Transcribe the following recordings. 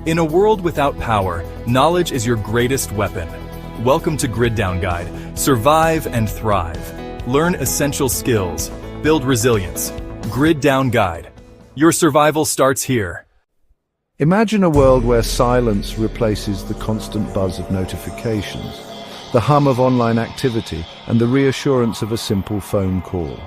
In a world without power, knowledge is your greatest weapon. Welcome to Grid Down Guide. Survive and thrive. Learn essential skills. Build resilience. Grid Down Guide. Your survival starts here. Imagine a world where silence replaces the constant buzz of notifications, the hum of online activity, and the reassurance of a simple phone call.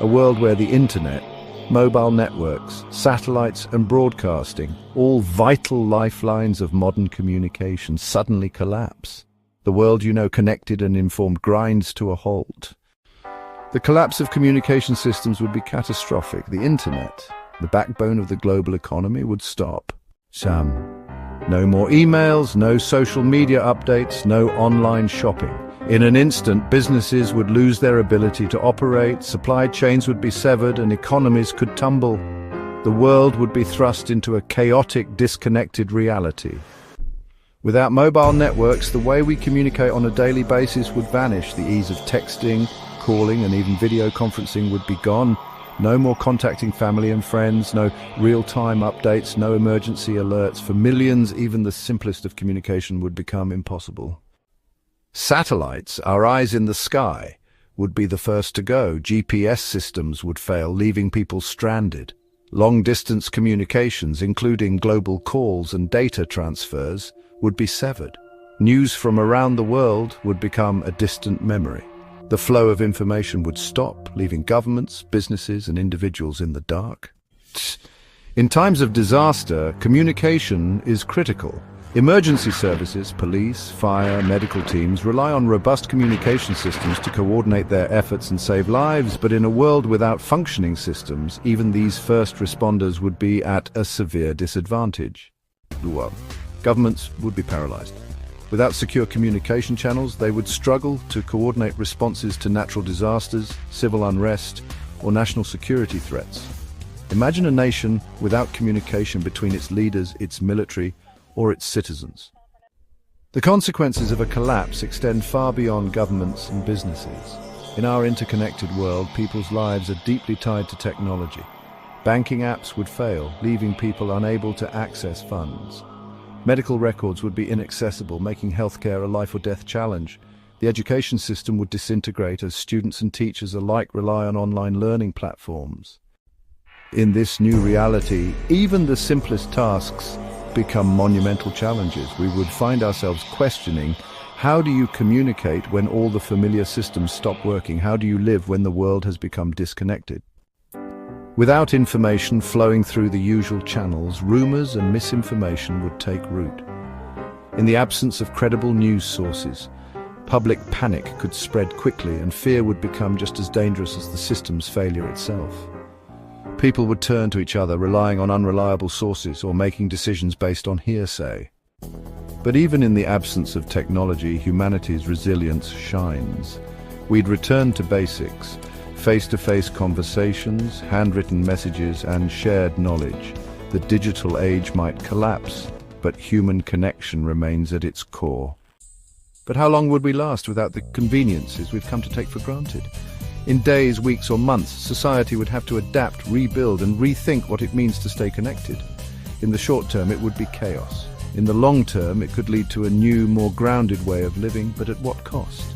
A world where the internet, mobile networks, satellites and broadcasting, all vital lifelines of modern communication, suddenly collapse. The world you know connected and informed grinds to a halt. The collapse of communication systems would be catastrophic. The internet, the backbone of the global economy, would stop. No more emails, no social media updates, no online shopping. In an instant, businesses would lose their ability to operate, supply chains would be severed, and economies could tumble. The world would be thrust into a chaotic, disconnected reality. Without mobile networks, the way we communicate on a daily basis would vanish. The ease of texting, calling, and even video conferencing would be gone. No more contacting family and friends, no real-time updates, no emergency alerts. For millions, even the simplest of communication would become impossible. Satellites, our eyes in the sky, would be the first to go. GPS systems would fail, leaving people stranded. Long-distance communications, including global calls and data transfers, would be severed. News from around the world would become a distant memory. The flow of information would stop, leaving governments, businesses, and individuals in the dark. In times of disaster, communication is critical. Emergency services, police, fire, medical teams rely on robust communication systems to coordinate their efforts and save lives, but in a world without functioning systems, even these first responders would be at a severe disadvantage. Governments would be paralyzed. Without secure communication channels, they would struggle to coordinate responses to natural disasters, civil unrest, or national security threats. Imagine a nation without communication between its leaders, its military, or its citizens. The consequences of a collapse extend far beyond governments and businesses. In our interconnected world, people's lives are deeply tied to technology. Banking apps would fail, leaving people unable to access funds. Medical records would be inaccessible, making healthcare a life-or-death challenge. The education system would disintegrate as students and teachers alike rely on online learning platforms. In this new reality, even the simplest tasks become monumental challenges. We would find ourselves questioning, how do you communicate when all the familiar systems stop working? How do you live when the world has become disconnected? Without information flowing through the usual channels, rumors and misinformation would take root. In the absence of credible news sources, public panic could spread quickly and fear would become just as dangerous as the system's failure itself. People would turn to each other, relying on unreliable sources or making decisions based on hearsay. But even in the absence of technology, humanity's resilience shines. We'd return to basics: face-to-face conversations, handwritten messages, and shared knowledge. The digital age might collapse, but human connection remains at its core. But how long would we last without the conveniences we've come to take for granted? In days, weeks, or months, society would have to adapt, rebuild, and rethink what it means to stay connected. In the short term, it would be chaos. In the long term, it could lead to a new, more grounded way of living, but at what cost?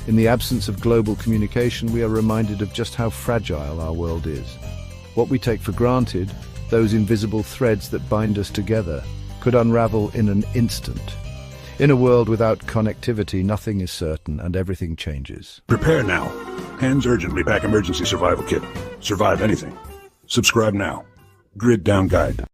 In the absence of global communication, we are reminded of just how fragile our world is. What we take for granted, those invisible threads that bind us together, could unravel in an instant. In a world without connectivity, nothing is certain and everything changes. Prepare now. Hands urgently pack emergency survival kit. Survive anything. Subscribe now. Grid Down Guide.